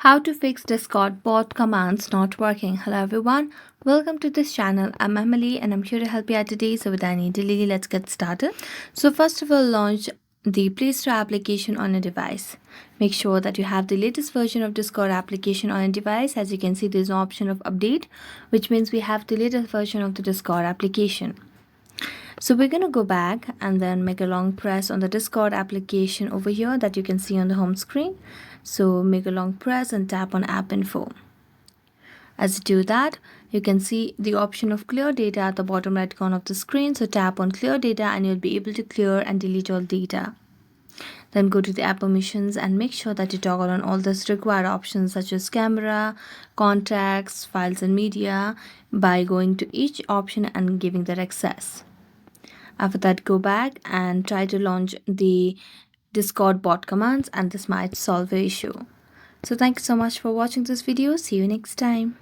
How to fix Discord bot commands not working. Hello everyone, welcome to this channel. I'm Emily and I'm here to help you out today. So without any delay, let's get started. So first of all, launch the Play Store application on a device. Make sure that you have the latest version of Discord application on a device. As you can see, there's an option of update, which means we have the latest version of the Discord application. So we're going to go back and then make a long press on the Discord application over here that you can see on the home screen. So make a long press and tap on app info. As you do that, you can see the option of clear data at the bottom right corner of the screen. So tap on clear data and you'll be able to clear and delete all data. Then go to the app permissions and make sure that you toggle on all the required options such as camera, contacts, files and media by going to each option and giving that access. After that, go back and try to launch the Discord bot commands and this might solve the issue. So thank you so much for watching this video. See you next time.